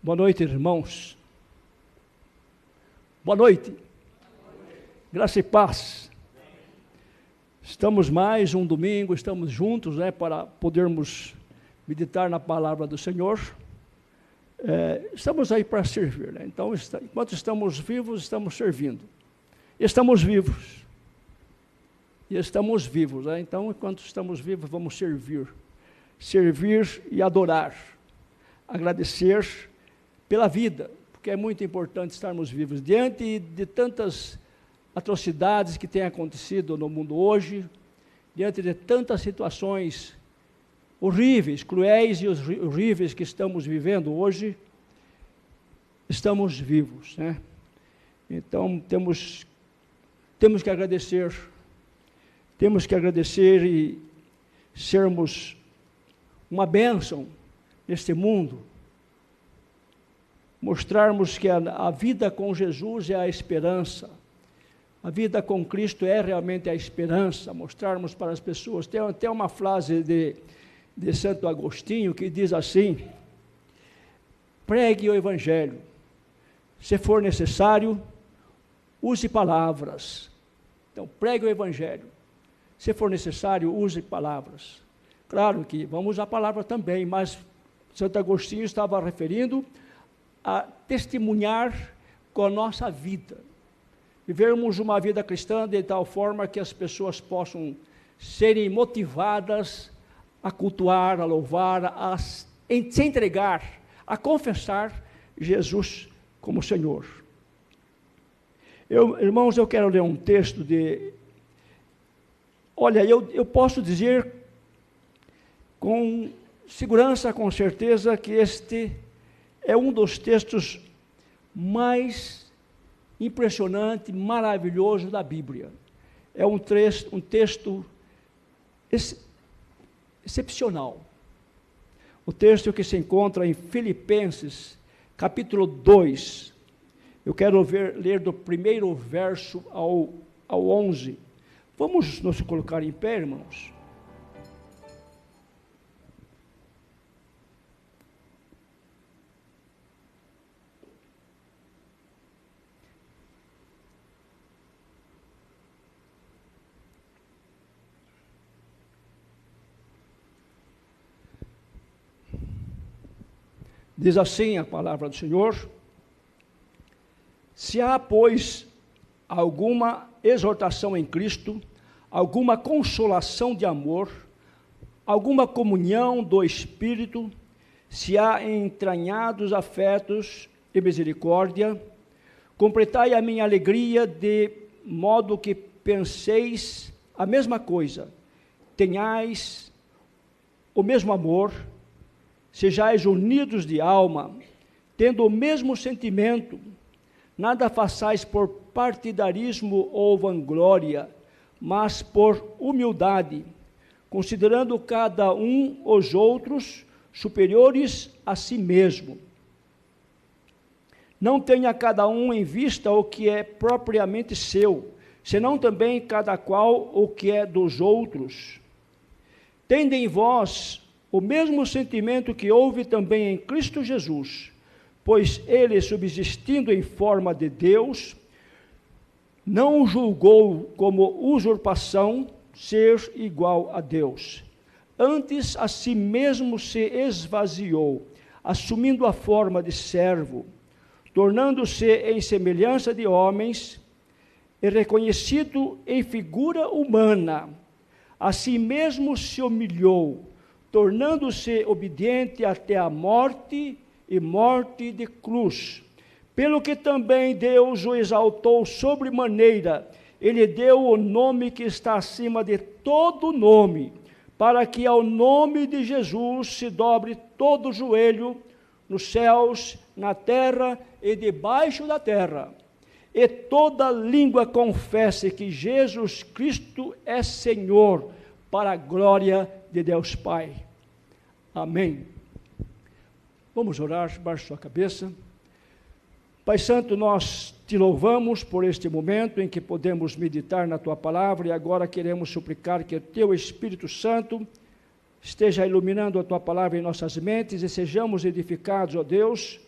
Boa noite, irmãos. Boa noite. Graça e paz. Estamos mais um domingo, estamos juntos, para podermos meditar na palavra do Senhor. Estamos aí para servir, Então, enquanto estamos vivos, estamos servindo. Estamos vivos. E estamos vivos, Então, enquanto estamos vivos, vamos servir. Servir e adorar. Agradecer pela vida, porque é muito importante estarmos vivos. Diante de tantas atrocidades que têm acontecido no mundo hoje, diante de tantas situações horríveis, cruéis e horríveis que estamos vivendo hoje, estamos vivos, Então, temos que agradecer. Temos que agradecer e sermos uma bênção neste mundo. Mostrarmos que a vida com Jesus é a esperança. A vida com Cristo é realmente a esperança. Mostrarmos para as pessoas. Tem até uma frase de Santo Agostinho que diz assim: pregue o Evangelho. Se for necessário, use palavras. Então, pregue o Evangelho. Se for necessário, use palavras. Claro que vamos usar palavra também, mas Santo Agostinho estava referindo a testemunhar com a nossa vida. Vivermos uma vida cristã de tal forma que as pessoas possam serem motivadas a cultuar, a louvar, a se entregar, a confessar Jesus como Senhor. Irmãos, eu quero ler um texto Olha, eu posso dizer com segurança, com certeza, que este é um dos textos mais impressionante, maravilhoso da Bíblia. É um texto excepcional. O texto que se encontra em Filipenses, capítulo 2. Eu quero ler do primeiro verso ao 11. Vamos nos colocar em pé, irmãos? Diz assim a palavra do Senhor: se há, pois, alguma exortação em Cristo, alguma consolação de amor, alguma comunhão do Espírito, se há entranhados afetos e misericórdia, completai a minha alegria de modo que penseis a mesma coisa, tenhais o mesmo amor, sejais unidos de alma, tendo o mesmo sentimento, nada façais por partidarismo ou vanglória, mas por humildade, considerando cada um os outros superiores a si mesmo. Não tenha cada um em vista o que é propriamente seu, senão também cada qual o que é dos outros. Tende em vós o mesmo sentimento que houve também em Cristo Jesus, pois ele, subsistindo em forma de Deus, não julgou como usurpação ser igual a Deus. Antes, a si mesmo se esvaziou, assumindo a forma de servo, tornando-se em semelhança de homens, e reconhecido em figura humana, a si mesmo se humilhou, tornando-se obediente até a morte e morte de cruz. Pelo que também Deus o exaltou sobremaneira, ele deu o nome que está acima de todo nome, para que ao nome de Jesus se dobre todo o joelho, nos céus, na terra e debaixo da terra, e toda língua confesse que Jesus Cristo é Senhor, para a glória de Deus Pai. Amém. Vamos orar, baixe sua cabeça. Pai Santo, nós te louvamos por este momento em que podemos meditar na Tua Palavra, e agora queremos suplicar que o Teu Espírito Santo esteja iluminando a Tua Palavra em nossas mentes, e sejamos edificados, ó Deus,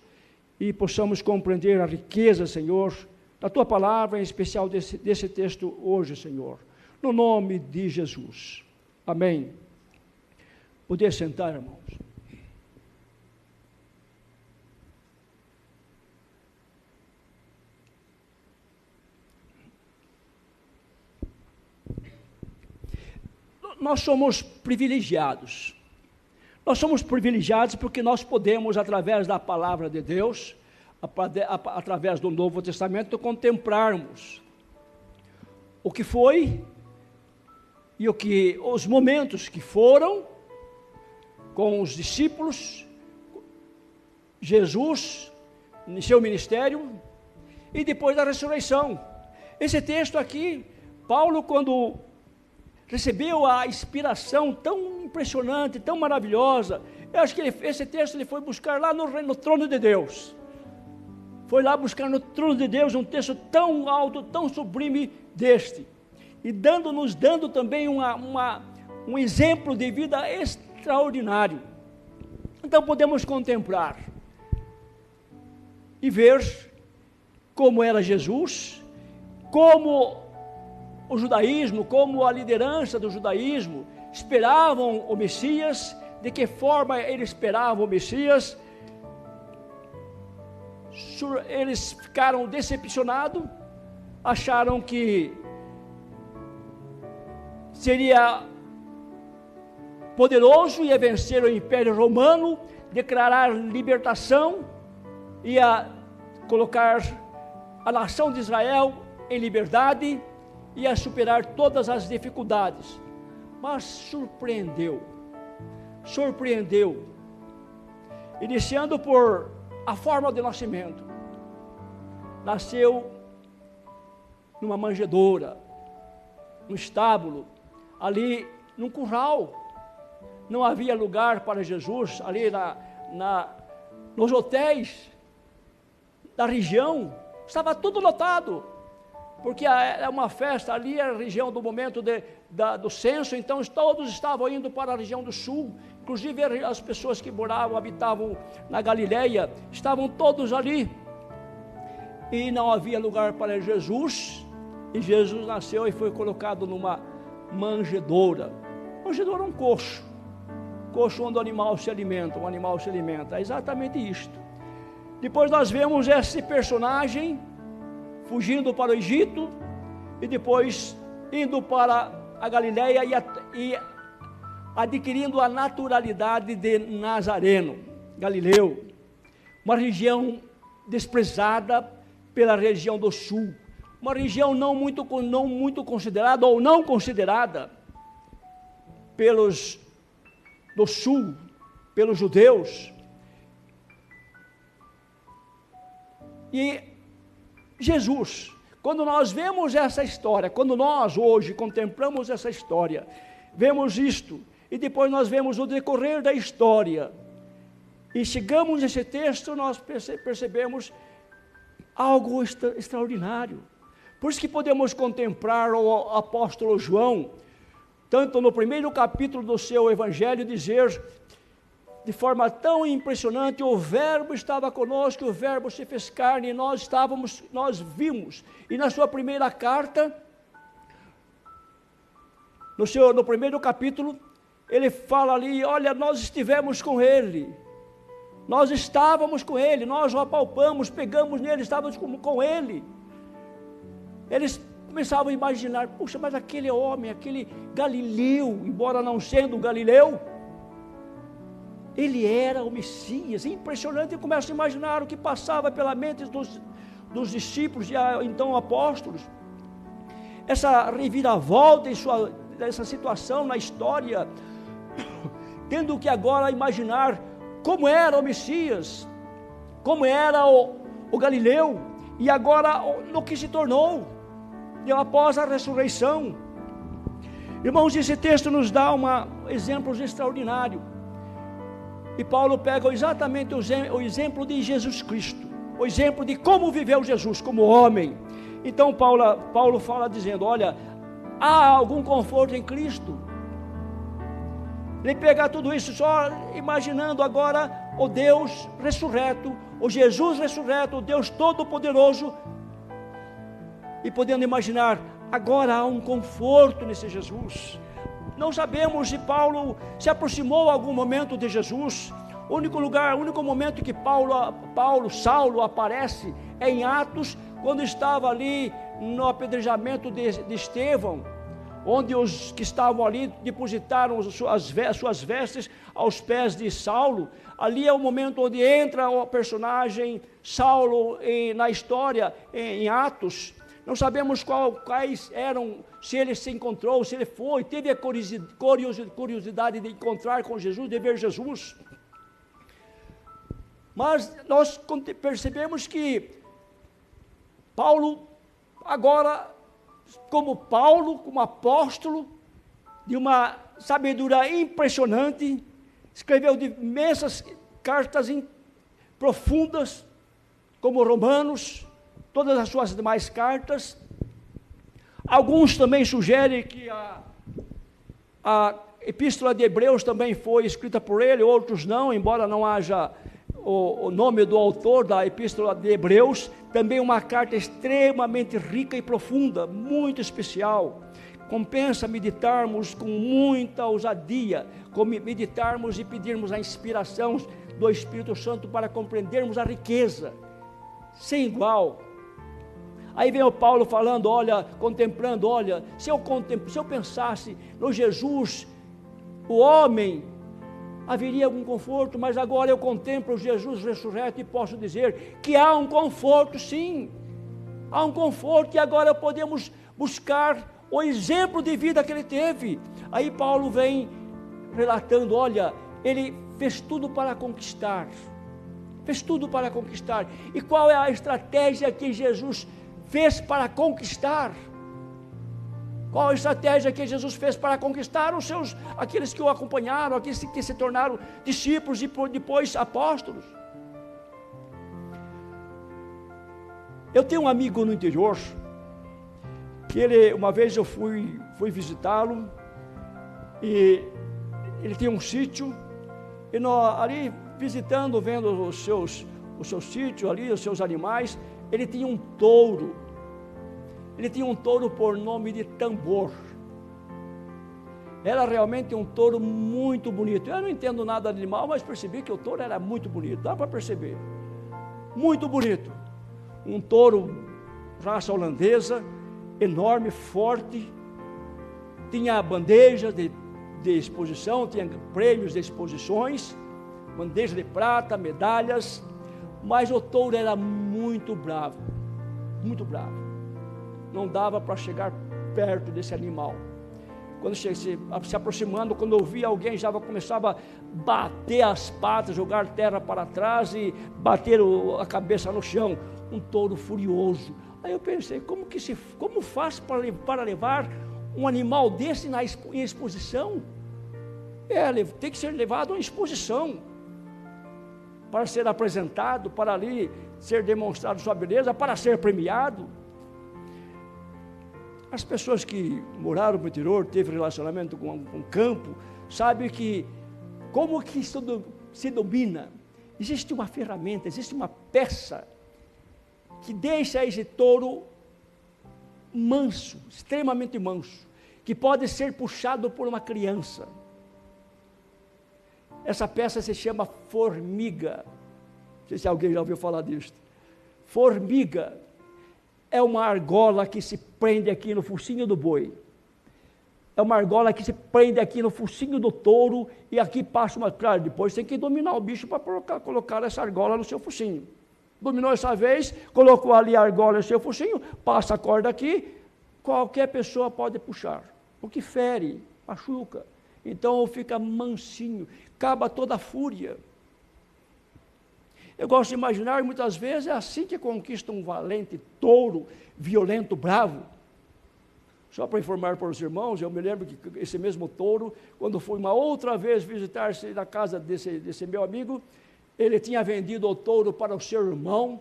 e possamos compreender a riqueza, Senhor, da Tua palavra, em especial desse texto hoje, Senhor. No nome de Jesus. Amém. Poder sentar, irmãos. Nós somos privilegiados. Nós somos privilegiados porque nós podemos, através da palavra de Deus, através do Novo Testamento, contemplarmos o que foi e os momentos que foram com os discípulos, Jesus, em seu ministério, e depois da ressurreição. Esse texto aqui, Paulo, quando recebeu a inspiração tão impressionante, tão maravilhosa, eu acho que esse texto ele foi buscar lá no trono de Deus. Foi lá buscar no trono de Deus um texto tão alto, tão sublime deste. E nos dando também um exemplo de vida extraordinário. Então podemos contemplar e ver como era Jesus, como o judaísmo, como a liderança do judaísmo esperavam o Messias, de que forma eles esperavam o Messias. Eles ficaram decepcionados, acharam que seria poderoso, ia vencer o Império Romano, declarar libertação, ia colocar a nação de Israel em liberdade, ia superar todas as dificuldades. Mas surpreendeu, iniciando por a forma de nascimento. Nasceu numa manjedoura, no estábulo, ali num curral. Não havia lugar para Jesus ali nos hotéis da região, estava tudo lotado, porque é uma festa ali, a região do momento do censo, então todos estavam indo para a região do sul, inclusive as pessoas que habitavam na Galileia, estavam todos ali, e não havia lugar para Jesus, e Jesus nasceu e foi colocado numa manjedoura. Manjedoura é um coxo onde o animal se alimenta, é exatamente isto. Depois nós vemos esse personagem fugindo para o Egito, e depois indo para a Galileia e adquirindo a naturalidade de Nazareno, Galileu, uma região desprezada pela região do sul, uma região não muito considerada ou não considerada pelos do sul, pelos judeus. E Jesus, quando nós vemos essa história, quando nós hoje contemplamos essa história, vemos isto, e depois nós vemos o decorrer da história, e chegamos nesse texto, nós percebemos algo extraordinário. Por isso que podemos contemplar o apóstolo João, tanto no primeiro capítulo do seu evangelho, dizer de forma tão impressionante: o verbo estava conosco, o verbo se fez carne, e nós vimos. E na sua primeira carta, no primeiro capítulo, ele fala ali: olha, nós estivemos com ele, nós estávamos com ele, nós o apalpamos, pegamos nele, estávamos com ele. Eles começavam a imaginar: puxa, mas aquele homem, aquele Galileu, embora não sendo Galileu, ele era o Messias. Impressionante. E começa a imaginar o que passava pela mente dos discípulos e então apóstolos. Essa reviravolta dessa situação na história, tendo que agora imaginar como era o Messias, como era o Galileu, e agora no que se tornou após a ressurreição. Irmãos, esse texto nos dá exemplos extraordinários. E Paulo pega exatamente o exemplo de Jesus Cristo, o exemplo de como viveu Jesus como homem. Então Paulo fala dizendo: olha, há algum conforto em Cristo. Ele pega tudo isso só imaginando agora o Deus ressurreto, o Jesus ressurreto, o Deus Todo-Poderoso, e podendo imaginar, agora há um conforto nesse Jesus. Não sabemos se Paulo se aproximou a algum momento de Jesus. O único momento que Saulo aparece é em Atos, quando estava ali no apedrejamento de Estevão, onde os que estavam ali depositaram as suas vestes aos pés de Saulo. Ali é o momento onde entra o personagem Saulo na história, em Atos. Não sabemos quais eram, se ele se encontrou, se ele foi, teve a curiosidade de encontrar com Jesus, de ver Jesus. Mas nós percebemos que Paulo, agora, como apóstolo, de uma sabedoria impressionante, escreveu imensas cartas profundas, como Romanos, todas as suas demais cartas. Alguns também sugerem que a Epístola de Hebreus também foi escrita por ele, outros não, embora não haja o nome do autor da Epístola de Hebreus. Também uma carta extremamente rica e profunda, muito especial. Compensa meditarmos com muita ousadia, meditarmos e pedirmos a inspiração do Espírito Santo para compreendermos a riqueza sem igual. Aí vem o Paulo falando, contemplando, se eu pensasse no Jesus, o homem, haveria algum conforto, mas agora eu contemplo o Jesus ressurreto e posso dizer que há um conforto, sim, há um conforto, e agora podemos buscar o exemplo de vida que ele teve. Aí Paulo vem relatando, ele fez tudo para conquistar, e qual é a estratégia que Jesus fez para conquistar? Qual a estratégia que Jesus fez para conquistar aqueles que o acompanharam, aqueles que se tornaram discípulos e depois apóstolos? Eu tenho um amigo no interior, que uma vez eu fui visitá-lo, e ele tinha um sítio, e ali visitando, vendo o seu sítio ali, os seus animais, ele tinha um touro. Ele tinha um touro por nome de Tambor. Era realmente um touro muito bonito. Eu não entendo nada de animal, mas percebi que o touro era muito bonito. Dá para perceber. Muito bonito. Um touro, raça holandesa, enorme, forte. Tinha bandeja de exposição, tinha prêmios de exposições, bandeja de prata, medalhas. Mas o touro era muito bravo. Muito bravo. Não dava para chegar perto desse animal. Quando se aproximando, quando eu via alguém, já começava a bater as patas, jogar terra para trás e bater a cabeça no chão. Um touro furioso. Aí eu pensei, como faz para levar um animal desse em exposição? Tem que ser levado em exposição, para ser apresentado, para ali ser demonstrado sua beleza, para ser premiado. As pessoas que moraram no interior, teve relacionamento com o campo, sabem que como que isso se domina. Existe uma ferramenta, existe uma peça que deixa esse touro manso, extremamente manso, que pode ser puxado por uma criança. Essa peça se chama formiga. Não sei se alguém já ouviu falar disso. Formiga é uma argola que se prende aqui no focinho do boi. É uma argola que se prende aqui no focinho do touro e aqui passa uma... Claro, depois tem que dominar o bicho para colocar essa argola no seu focinho. Dominou essa vez, colocou ali a argola no seu focinho, passa a corda aqui, qualquer pessoa pode puxar, porque fere, machuca. Então fica mansinho, acaba toda a fúria. Eu gosto de imaginar, muitas vezes é assim que conquista um valente touro, violento, bravo. Só para informar para os irmãos, eu me lembro que esse mesmo touro, quando fui uma outra vez visitar-se na casa desse meu amigo, ele tinha vendido o touro para o seu irmão,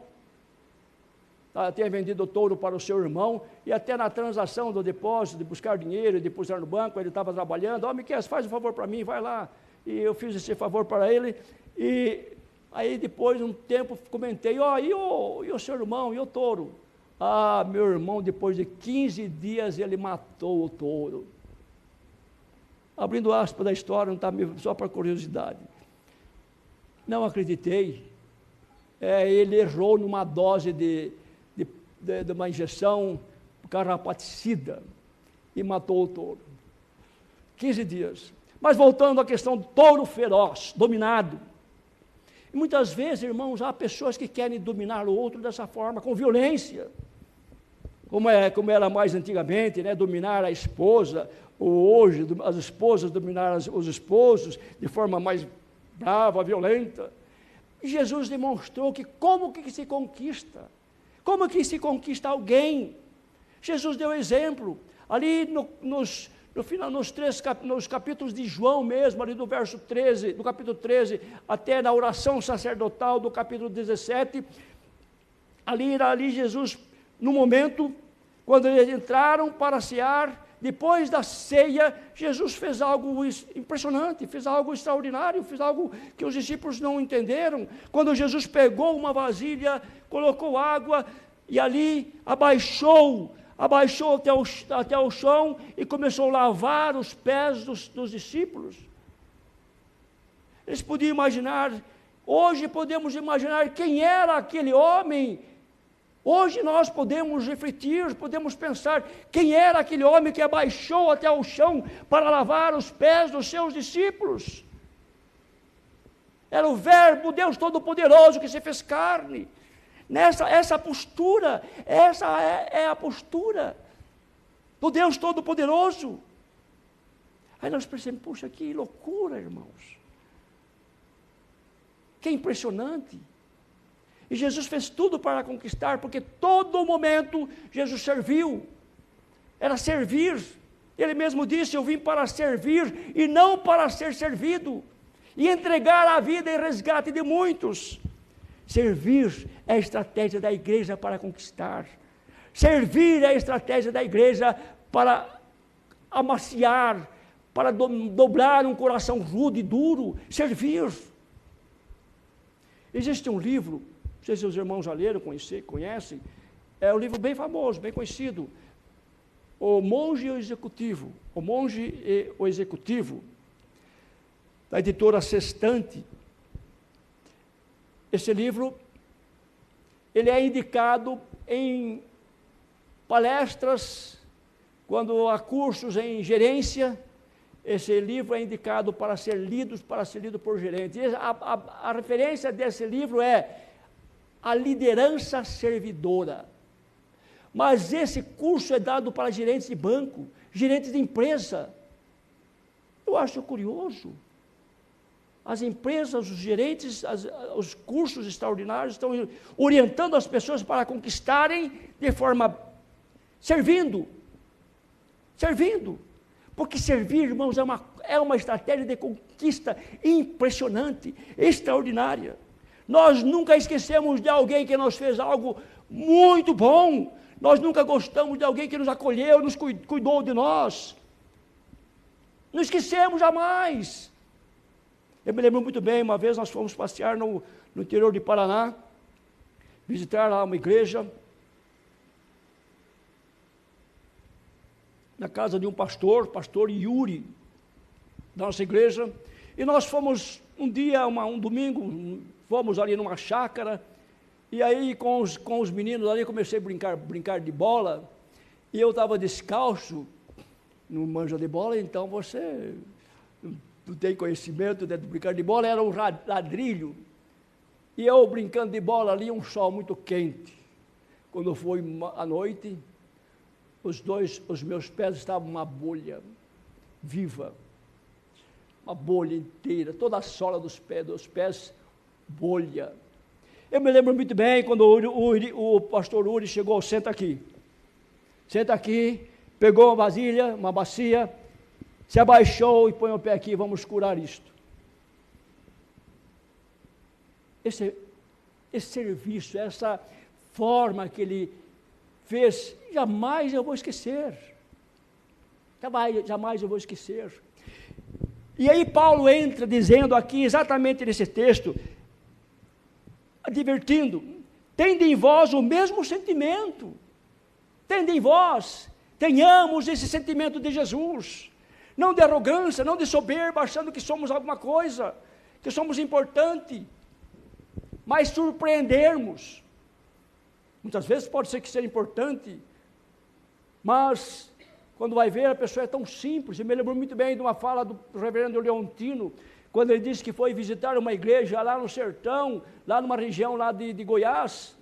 e até na transação do depósito, de buscar dinheiro e depositar no banco, ele estava trabalhando, Miquel, faz um favor para mim, vai lá. E eu fiz esse favor para ele, e Aí depois de um tempo comentei, e o seu irmão, e o touro? Ah, meu irmão, depois de 15 dias ele matou o touro. Abrindo aspas da história, não está só para curiosidade. Não acreditei. Ele errou numa dose de uma injeção carrapaticida e matou o touro. 15 dias. Mas voltando à questão do touro feroz, dominado. E muitas vezes, irmãos, há pessoas que querem dominar o outro dessa forma, com violência. Como era mais antigamente, né? Dominar a esposa, ou hoje as esposas dominar os esposos de forma mais brava, violenta. E Jesus demonstrou que como que se conquista, como que se conquista alguém. Jesus deu exemplo, ali nos capítulos de João mesmo, ali do verso 13, do capítulo 13, até na oração sacerdotal do capítulo 17, ali Jesus, no momento, quando eles entraram para cear, depois da ceia, Jesus fez algo impressionante, fez algo extraordinário, fez algo que os discípulos não entenderam. Quando Jesus pegou uma vasilha, colocou água e ali abaixou até o chão e começou a lavar os pés dos discípulos. Eles podiam imaginar, hoje podemos imaginar quem era aquele homem. Hoje nós podemos refletir, podemos pensar quem era aquele homem que abaixou até o chão para lavar os pés dos seus discípulos. Era o Verbo, Deus Todo-Poderoso, que se fez carne. Essa postura, essa é a postura do Deus Todo-Poderoso. Aí nós percebemos, puxa, que loucura, irmãos. Que impressionante. E Jesus fez tudo para conquistar, porque todo momento Jesus serviu. Era servir. Ele mesmo disse, eu vim para servir e não para ser servido. E entregar a vida em resgate de muitos. Servir é a estratégia da igreja para conquistar. Servir é a estratégia da igreja para amaciar, para dobrar um coração rude e duro. Servir. Existe um livro, não sei se os irmãos já leram, conhecem, é um livro bem famoso, bem conhecido, O Monge e o Executivo, O Monge e o Executivo, da editora Sextante. Esse livro, ele é indicado em palestras, quando há cursos em gerência, esse livro é indicado para ser lido por gerentes. A referência desse livro é a liderança servidora. Mas esse curso é dado para gerentes de banco, gerentes de empresa. Eu acho curioso. As empresas, os gerentes, os cursos extraordinários estão orientando as pessoas para conquistarem de forma servindo. Porque servir, irmãos, é uma estratégia de conquista impressionante, extraordinária. Nós nunca esquecemos de alguém que nos fez algo muito bom. Nós nunca gostamos de alguém que nos acolheu, nos cuidou de nós. Não esquecemos jamais. Eu me lembro muito bem, uma vez nós fomos passear no interior de Paraná, visitar lá uma igreja, na casa de um pastor Yuri, da nossa igreja, e nós fomos um dia, um domingo, fomos ali numa chácara, e aí com os meninos ali comecei a brincar de bola, e eu estava descalço, não manja de bola, então você não tem conhecimento de brincar de bola, era um ladrilho, e eu brincando de bola ali, um sol muito quente. Quando foi à noite, os meus pés estavam uma bolha viva, uma bolha inteira, toda a sola dos pés, bolha. Eu me lembro muito bem quando o pastor Uri chegou, senta aqui, pegou uma vasilha, uma bacia, se abaixou e põe o pé aqui, vamos curar isto. Esse serviço, essa forma que ele fez, jamais eu vou esquecer. Jamais eu vou esquecer. E aí Paulo entra dizendo aqui, exatamente nesse texto, advertindo, tende em vós o mesmo sentimento, tende em vós, tenhamos esse sentimento de Jesus, não de arrogância, não de soberba, achando que somos alguma coisa, que somos importante, mas surpreendermos. Muitas vezes pode ser que seja importante, mas quando vai ver, a pessoa é tão simples. Eu me lembro muito bem de uma fala do reverendo Leontino, quando ele disse que foi visitar uma igreja lá no sertão, lá numa região lá de Goiás.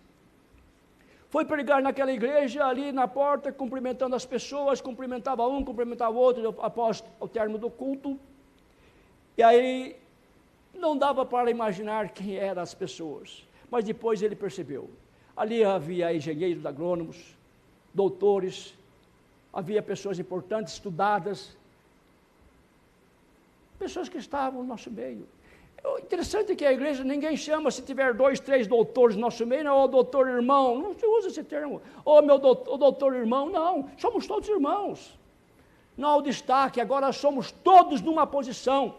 Foi pregar naquela igreja, ali na porta, cumprimentando as pessoas, cumprimentava um, cumprimentava o outro, após o término do culto. E aí, não dava para imaginar quem eram as pessoas, mas depois ele percebeu. Ali havia engenheiros agrônomos, doutores, havia pessoas importantes, estudadas, pessoas que estavam no nosso meio. O interessante é que a igreja, ninguém chama, se tiver 2, 3 doutores no nosso meio, não, doutor irmão, não se usa esse termo, meu doutor irmão, não, somos todos irmãos. Não há o destaque, agora somos todos numa posição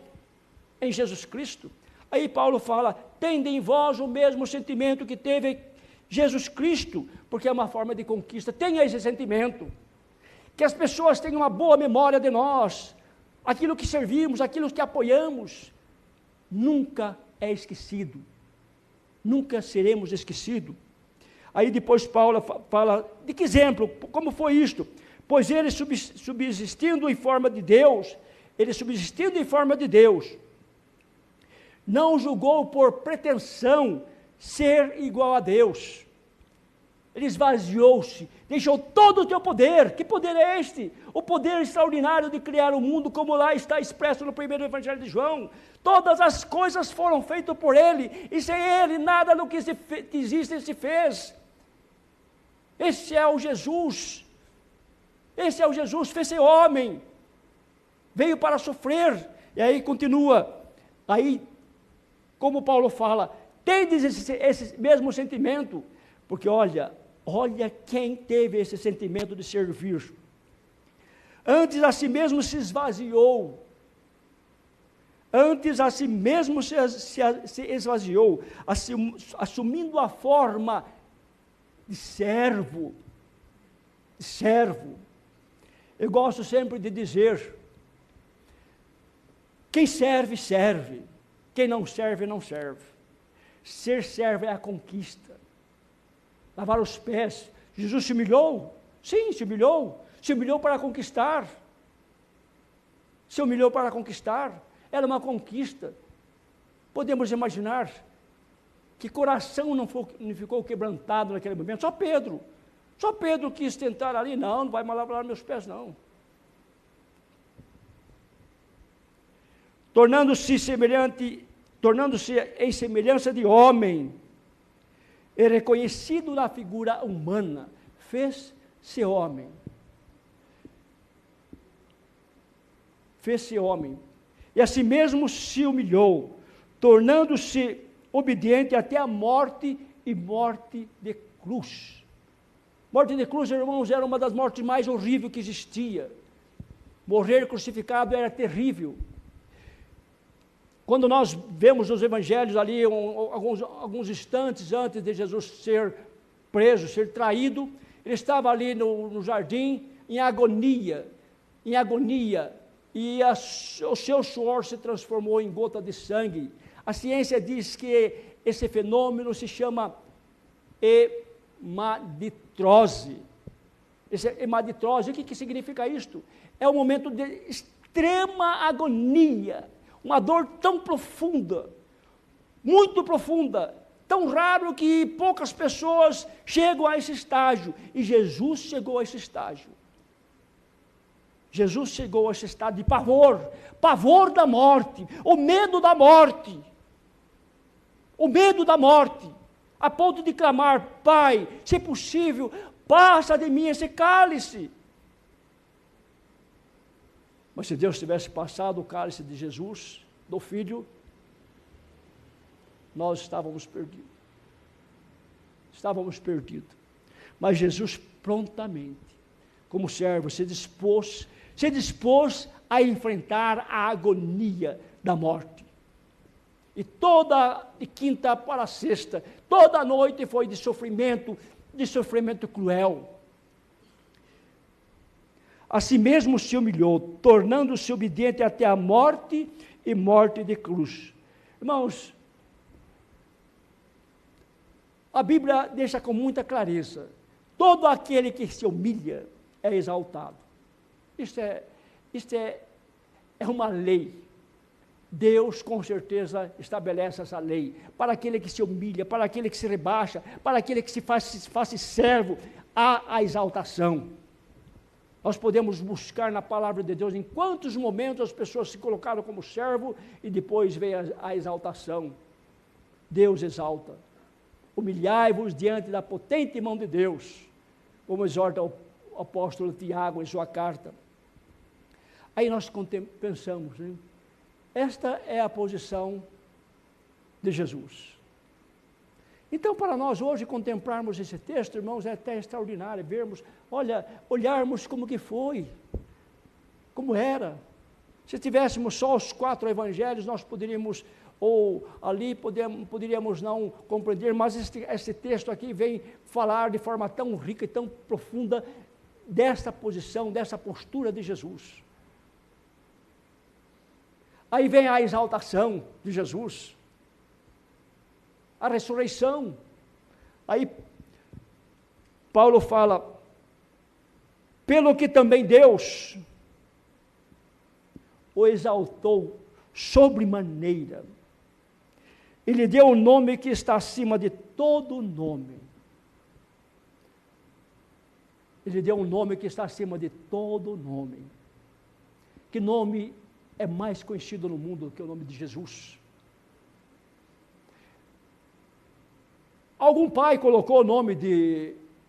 em Jesus Cristo. Aí Paulo fala, tende em vós o mesmo sentimento que teve Jesus Cristo, porque é uma forma de conquista, tenha esse sentimento, que as pessoas tenham uma boa memória de nós, aquilo que servimos, aquilo que apoiamos, nunca é esquecido, nunca seremos esquecidos. Aí depois Paulo fala, de que exemplo, como foi isto? Pois ele subsistindo em forma de Deus, não julgou por pretensão ser igual a Deus. Ele esvaziou-se, deixou todo o teu poder. Que poder é este? O poder extraordinário de criar o mundo, como lá está expresso no primeiro evangelho de João. Todas as coisas foram feitas por ele, e sem ele nada do que existe se fez. Esse é o Jesus, fez-se homem, veio para sofrer. E aí continua, aí como Paulo fala, tendes esse mesmo sentimento, porque olha quem teve esse sentimento de servir. Antes a si mesmo se esvaziou, assumindo a forma de servo. Eu gosto sempre de dizer, quem serve, serve, quem não serve, não serve. Ser servo é a conquista. Lavar os pés. Jesus se humilhou? Sim, se humilhou para conquistar. Era uma conquista. Podemos imaginar que coração não ficou quebrantado naquele momento. Só Pedro quis tentar ali, não vai mais lavar meus pés, não. Tornando-se em semelhança de homem, e reconhecido na figura humana, fez-se homem. E a si mesmo se humilhou, tornando-se obediente até a morte, e morte de cruz. Morte de cruz, irmãos, era uma das mortes mais horríveis que existia. Morrer crucificado era terrível. Quando nós vemos nos evangelhos ali, alguns instantes antes de Jesus ser preso, ser traído, ele estava ali no jardim, em agonia, e o seu suor se transformou em gota de sangue. A ciência diz que esse fenômeno se chama hemaditrose. Hemaditrose, o que significa isto? É um momento de extrema agonia, uma dor tão profunda, muito profunda, tão raro que poucas pessoas chegam a esse estágio, e Jesus chegou a esse estágio. De pavor da morte, o medo da morte, a ponto de clamar, Pai, se possível, passa de mim esse cálice. Mas se Deus tivesse passado o cálice de Jesus, do Filho, nós estávamos perdidos. Mas Jesus prontamente, como servo, se dispôs a enfrentar a agonia da morte. E toda de quinta para sexta, toda noite foi de sofrimento cruel. A si mesmo se humilhou, tornando-se obediente até a morte e morte de cruz. Irmãos, a Bíblia deixa com muita clareza: todo aquele que se humilha é exaltado. Isto é uma lei. Deus, com certeza, estabelece essa lei. Para aquele que se humilha, para aquele que se rebaixa, para aquele que se faz servo, há a exaltação. Nós podemos buscar na palavra de Deus em quantos momentos as pessoas se colocaram como servo e depois veio a exaltação. Deus exalta. Humilhai-vos diante da potente mão de Deus, como exorta o apóstolo Tiago em sua carta. Aí nós pensamos, né? Esta é a posição de Jesus. Então, para nós hoje contemplarmos esse texto, irmãos, é até extraordinário vermos, olharmos como que foi, como era. Se tivéssemos só os 4 evangelhos, nós poderíamos, ou ali poderíamos não compreender, mas esse texto aqui vem falar de forma tão rica e tão profunda dessa posição, dessa postura de Jesus. Aí vem a exaltação de Jesus, a ressurreição. Aí Paulo fala, pelo que também Deus o exaltou sobremaneira, e lhe deu um nome que está acima de todo nome. Ele deu um nome que está acima de todo nome. Que nome é mais conhecido no mundo que o nome de Jesus? Algum pai colocou o nome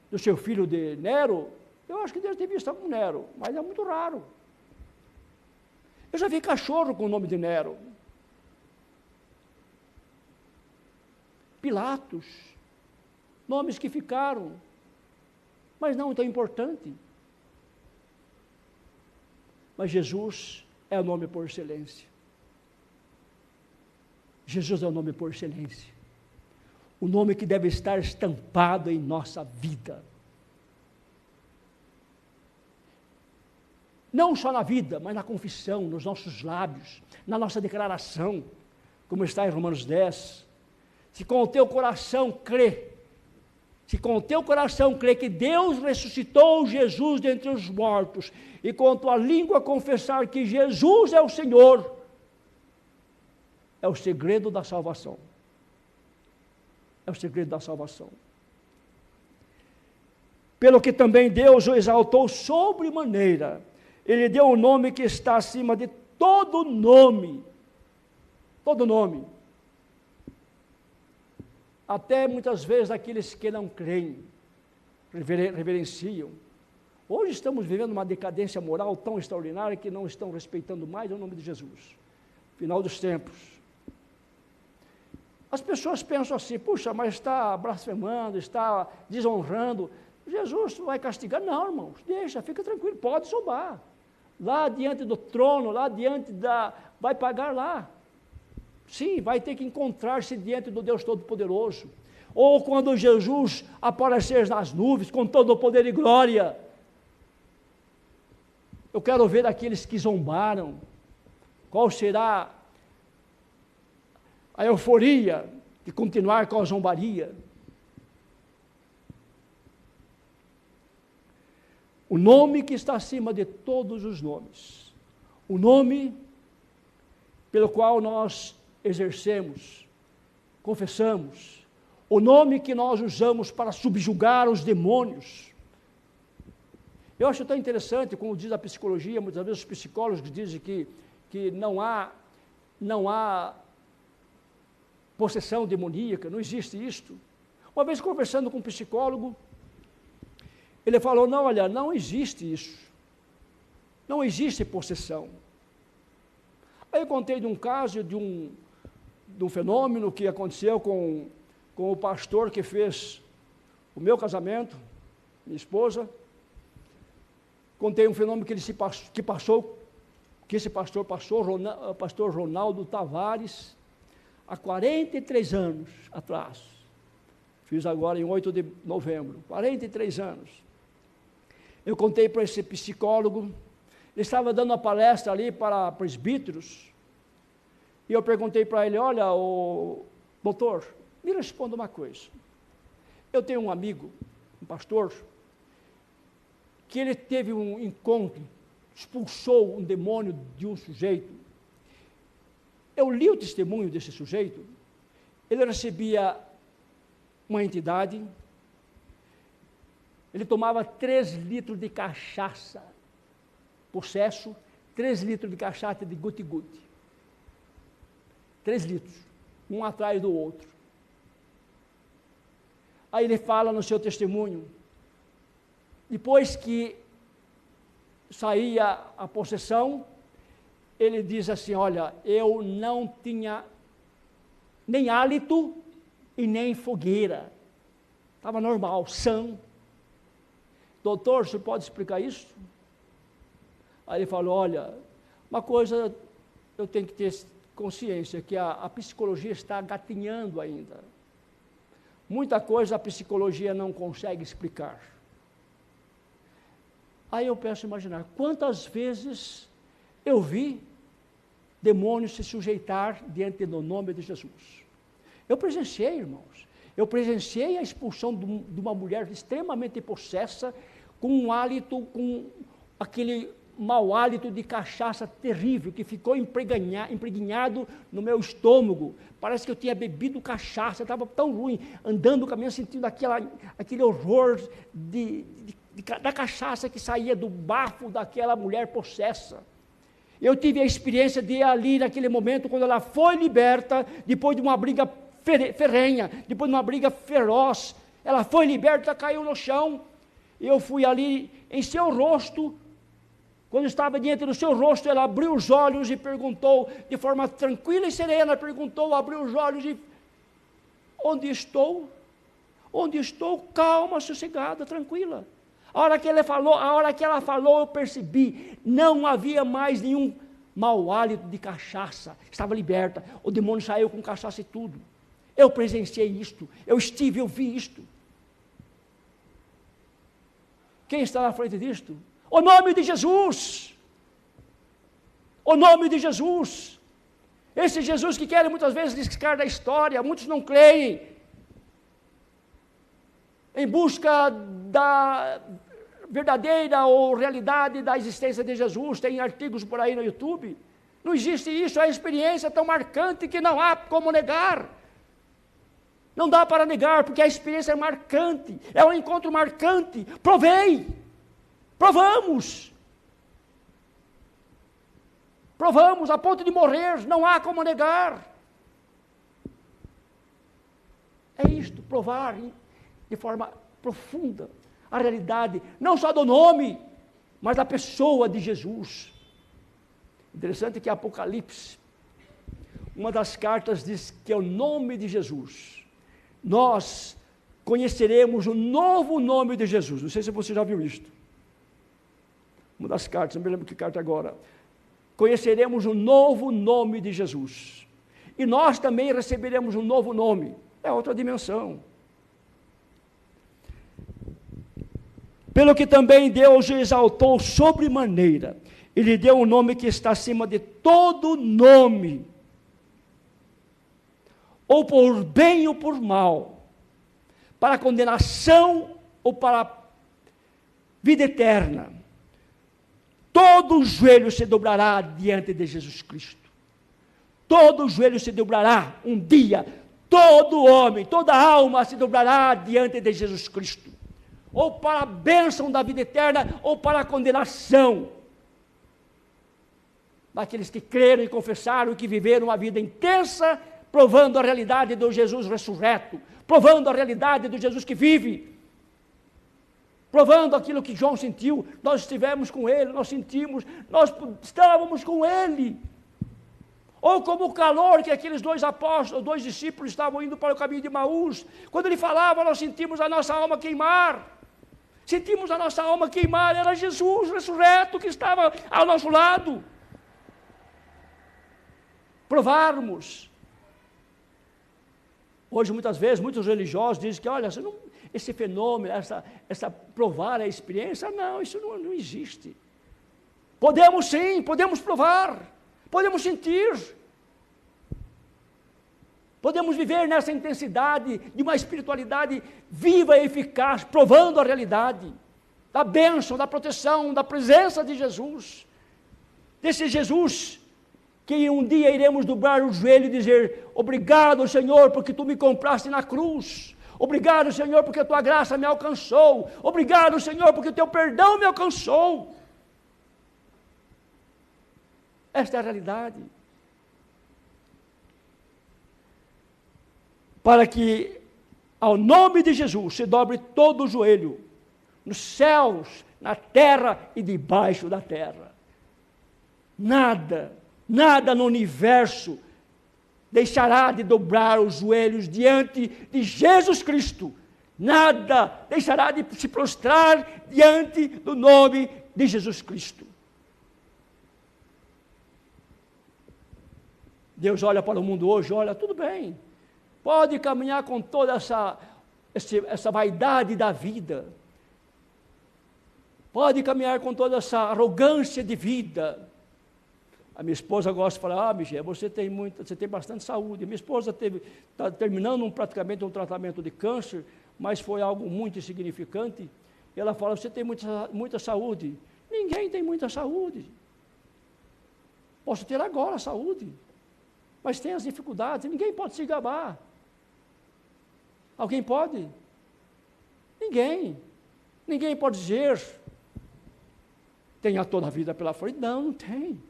do seu filho de Nero? Eu acho que Deus devia estar com Nero, mas é muito raro. Eu já vi cachorro com o nome de Nero. Pilatos, nomes que ficaram, mas não tão importante. Mas Jesus é o nome por excelência. Jesus é o nome por excelência. O nome que deve estar estampado em nossa vida. Não só na vida, mas na confissão, nos nossos lábios, na nossa declaração, como está em Romanos 10. Se com o teu coração crê, que Deus ressuscitou Jesus dentre os mortos, e com a tua língua confessar que Jesus é o Senhor, é o segredo da salvação. É o segredo da salvação. Pelo que também Deus o exaltou sobremaneira, Ele deu um nome que está acima de todo nome. Todo nome. Até muitas vezes aqueles que não creem, reverenciam. Hoje estamos vivendo uma decadência moral tão extraordinária que não estão respeitando mais o nome de Jesus. Final dos tempos. As pessoas pensam assim, puxa, mas está blasfemando, está desonrando. Jesus vai castigar? Não, irmãos, deixa, fica tranquilo, pode zombar. Lá diante do trono, lá diante vai pagar lá. Sim, vai ter que encontrar-se diante do Deus Todo-Poderoso. Ou quando Jesus aparecer nas nuvens, com todo o poder e glória. Eu quero ver aqueles que zombaram. Qual será a euforia de continuar com a zombaria? O nome que está acima de todos os nomes. O nome pelo qual nós exercemos, confessamos, o nome que nós usamos para subjugar os demônios. Eu acho tão interessante, como diz a psicologia, muitas vezes os psicólogos dizem que não há possessão demoníaca, não existe isto. Uma vez conversando com um psicólogo, ele falou, não, olha, não existe isso, não existe possessão. Aí eu contei de um caso, de um fenômeno que aconteceu com o pastor que fez o meu casamento, minha esposa. Contei um fenômeno que esse pastor passou, o pastor Ronaldo Tavares. há 43 anos atrás. Fiz agora em 8 de novembro, 43 anos. Eu contei para esse psicólogo, ele estava dando uma palestra ali para presbíteros, e eu perguntei para ele, olha, doutor, me responda uma coisa. Eu tenho um amigo, um pastor, que ele teve um encontro, expulsou um demônio de um sujeito. Eu li o testemunho desse sujeito, ele recebia uma entidade, ele tomava 3 litros de cachaça, possesso, 3 litros de cachaça de guti-guti. 3 litros, um atrás do outro. Aí ele fala no seu testemunho, depois que saía a possessão, ele diz assim, olha, eu não tinha nem hálito e nem fogueira, estava normal, sã. Doutor, você pode explicar isso? Aí ele falou, olha, uma coisa eu tenho que ter consciência, que a psicologia está gatinhando ainda. Muita coisa a psicologia não consegue explicar. Aí eu peço imaginar, quantas vezes eu vi demônios se sujeitar diante do nome de Jesus. Eu presenciei, irmãos, eu presenciei a expulsão de uma mulher extremamente possessa, com um hálito, com aquele mau hálito de cachaça terrível, que ficou impregnado no meu estômago. Parece que eu tinha bebido cachaça, estava tão ruim, andando, caminhando, sentindo aquele horror da cachaça que saía do bafo daquela mulher possessa. Eu tive a experiência de ali, naquele momento, quando ela foi liberta, depois de uma briga ferrenha, depois de uma briga feroz, ela foi liberta, caiu no chão, eu fui ali em seu rosto. Quando estava diante do seu rosto, ela abriu os olhos e perguntou, de forma tranquila e serena, abriu os olhos e, onde estou? Onde estou? Calma, sossegada, tranquila. A hora que ela falou, eu percebi, não havia mais nenhum mau hálito de cachaça, estava liberta, o demônio saiu com cachaça e tudo. Eu presenciei isto, eu vi isto. Quem está na frente disto? O nome de Jesus. O nome de Jesus. Esse Jesus que querem muitas vezes descartar da história, muitos não creem. Em busca da verdadeira ou realidade da existência de Jesus, tem artigos por aí no YouTube. Não existe isso, é uma experiência tão marcante que não há como negar. Não dá para negar, porque a experiência é marcante, é um encontro marcante. Provamos a ponto de morrer, não há como negar. É isto, provar de forma profunda a realidade, não só do nome, mas da pessoa de Jesus. Interessante que Apocalipse, uma das cartas diz que é o nome de Jesus. Nós conheceremos o novo nome de Jesus. Não sei se você já viu isto. Uma das cartas, não me lembro que carta agora. Conheceremos o novo nome de Jesus. E nós também receberemos um novo nome. É outra dimensão. Pelo que também Deus o exaltou sobremaneira. E lhe deu um nome que está acima de todo nome. Ou por bem ou por mal. Para condenação ou para vida eterna. Todo joelho se dobrará diante de Jesus Cristo. Todo joelho se dobrará um dia. Todo homem, toda alma se dobrará diante de Jesus Cristo. Ou para a bênção da vida eterna, ou para a condenação. Daqueles que creram e confessaram que viveram uma vida intensa, provando a realidade do Jesus ressurreto, provando a realidade do Jesus que vive. Provando aquilo que João sentiu, nós estivemos com ele, nós sentimos, nós estávamos com ele. Ou como o calor que aqueles 2 apóstolos, 2 discípulos estavam indo para o caminho de Emaús, quando ele falava, nós sentimos a nossa alma queimar. Sentimos a nossa alma queimar, era Jesus ressurreto que estava ao nosso lado. Provarmos Hoje, muitas vezes, muitos religiosos dizem que, olha, esse fenômeno, essa provar a experiência, não, isso não existe. Podemos sim, podemos provar, podemos sentir, podemos viver nessa intensidade de uma espiritualidade viva e eficaz, provando a realidade da bênção, da proteção, da presença de Jesus, desse Jesus que um dia iremos dobrar o joelho e dizer: obrigado, Senhor, porque tu me compraste na cruz. Obrigado, Senhor, porque a tua graça me alcançou. Obrigado, Senhor, porque o teu perdão me alcançou. Esta é a realidade. Para que ao nome de Jesus se dobre todo o joelho, nos céus, na terra e debaixo da terra. Nada no universo deixará de dobrar os joelhos diante de Jesus Cristo. Nada deixará de se prostrar diante do nome de Jesus Cristo. Deus olha para o mundo hoje, olha, tudo bem, pode caminhar com toda essa vaidade da vida, pode caminhar com toda essa arrogância de vida. A minha esposa gosta de falar: Michel, você tem bastante saúde. Minha esposa está terminando praticamente um tratamento de câncer, mas foi algo muito insignificante. E ela fala: você tem muita saúde. Ninguém tem muita saúde. Posso ter agora saúde, mas tem as dificuldades, ninguém pode se gabar. Alguém pode? Ninguém pode dizer: tenha toda a vida pela frente. Não tem.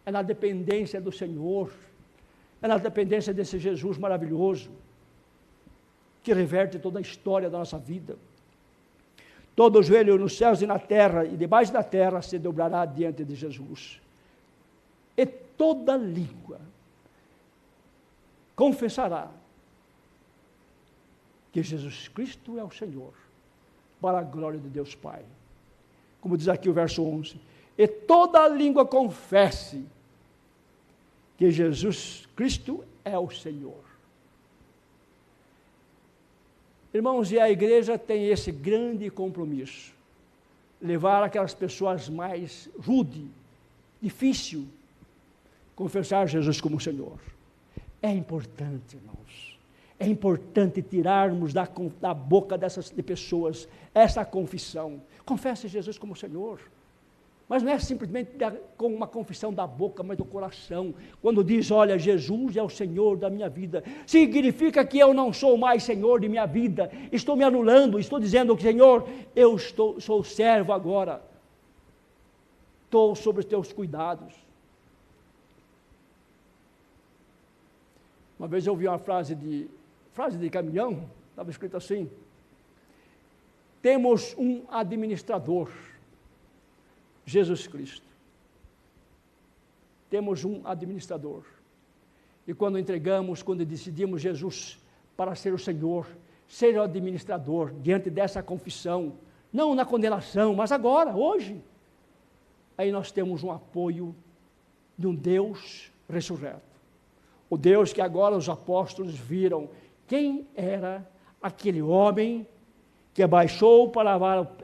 É na dependência do Senhor, é na dependência desse Jesus maravilhoso, que reverte toda a história da nossa vida. Todo o joelho nos céus e na terra, e debaixo da terra, se dobrará diante de Jesus. E toda língua confessará que Jesus Cristo é o Senhor, para a glória de Deus Pai. Como diz aqui o verso 11: e toda língua confesse que Jesus Cristo é o Senhor. Irmãos, e a igreja tem esse grande compromisso, levar aquelas pessoas mais rude, difícil, confessar Jesus como Senhor. É importante, irmãos, é importante tirarmos da boca dessas pessoas essa confissão. Confesse Jesus como Senhor. Mas não é simplesmente com uma confissão da boca, mas do coração. Quando diz: olha, Jesus é o Senhor da minha vida, significa que eu não sou mais Senhor de minha vida, estou me anulando, estou dizendo: Senhor, eu sou servo agora, estou sob os teus cuidados. Uma vez eu ouvi uma frase de caminhão, estava escrito assim: temos um administrador, Jesus Cristo. Temos um administrador. E quando decidimos Jesus para ser o Senhor, ser o administrador, diante dessa confissão, não na condenação, mas agora, hoje, aí nós temos um apoio de um Deus ressurreto. O Deus que agora os apóstolos viram quem era aquele homem que abaixou para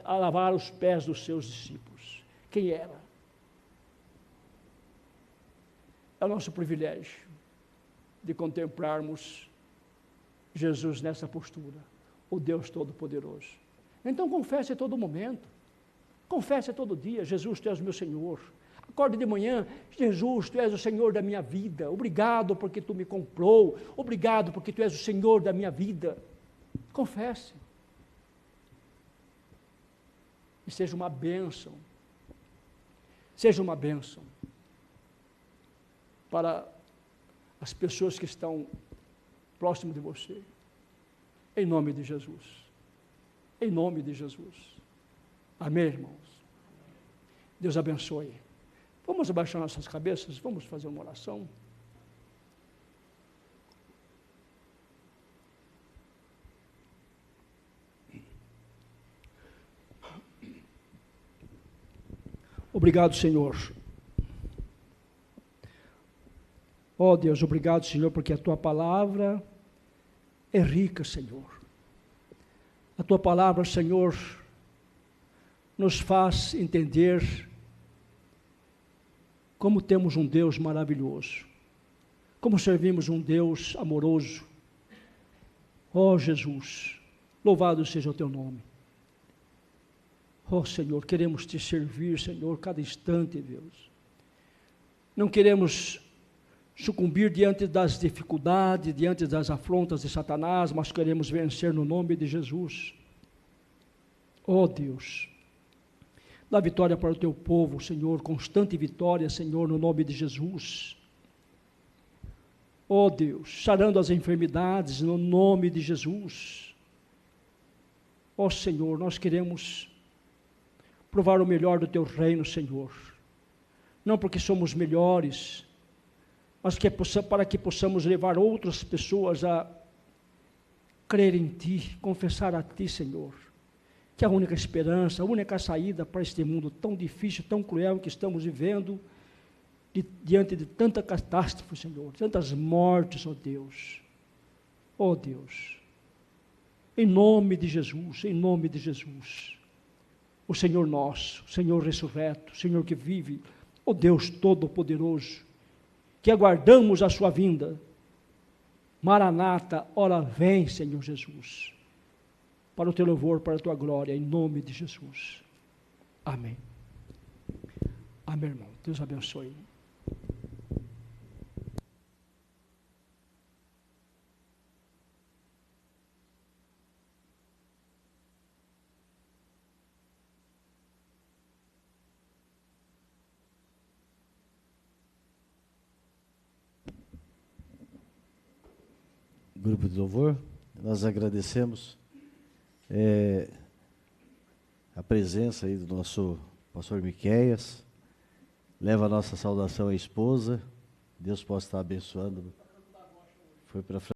lavar os pés dos seus discípulos. Quem era? É o nosso privilégio de contemplarmos Jesus nessa postura, o Deus Todo-Poderoso. Então confesse a todo momento, confesse a todo dia: Jesus, tu és o meu Senhor. Acorde de manhã: Jesus, tu és o Senhor da minha vida. Obrigado porque tu me comprou. Obrigado porque tu és o Senhor da minha vida. Confesse. E seja uma bênção. Seja uma bênção para as pessoas que estão próximo de você. Em nome de Jesus. Em nome de Jesus. Amém, irmãos? Deus abençoe. Vamos abaixar nossas cabeças, vamos fazer uma oração. Obrigado, Senhor. Ó Deus, obrigado, Senhor, porque a Tua palavra é rica, Senhor. A Tua palavra, Senhor, nos faz entender como temos um Deus maravilhoso, como servimos um Deus amoroso. Ó Jesus, louvado seja o Teu nome. Ó Senhor, queremos Te servir, Senhor, cada instante, Deus. Não queremos sucumbir diante das dificuldades, diante das afrontas de Satanás, mas queremos vencer no nome de Jesus. Ó Deus, dá vitória para o Teu povo, Senhor, constante vitória, Senhor, no nome de Jesus. Ó Deus, sarando as enfermidades, no nome de Jesus. Ó Senhor, nós queremos provar o melhor do Teu reino, Senhor. Não porque somos melhores, mas para que possamos levar outras pessoas a crer em Ti, confessar a Ti, Senhor, que é a única esperança, a única saída para este mundo tão difícil, tão cruel que estamos vivendo, diante de tanta catástrofe, Senhor, tantas mortes, ó Deus. Ó Deus, em nome de Jesus, em nome de Jesus, o Senhor nosso, o Senhor ressurreto, o Senhor que vive, ó Deus Todo-Poderoso, que aguardamos a sua vinda. Maranata, ora vem, Senhor Jesus, para o Teu louvor, para a Tua glória, em nome de Jesus. Amém. Amém, irmão. Deus abençoe. Grupo de louvor, nós agradecemos a presença aí do nosso pastor Miqueias. Leva a nossa saudação à esposa, Deus possa estar abençoando. Foi para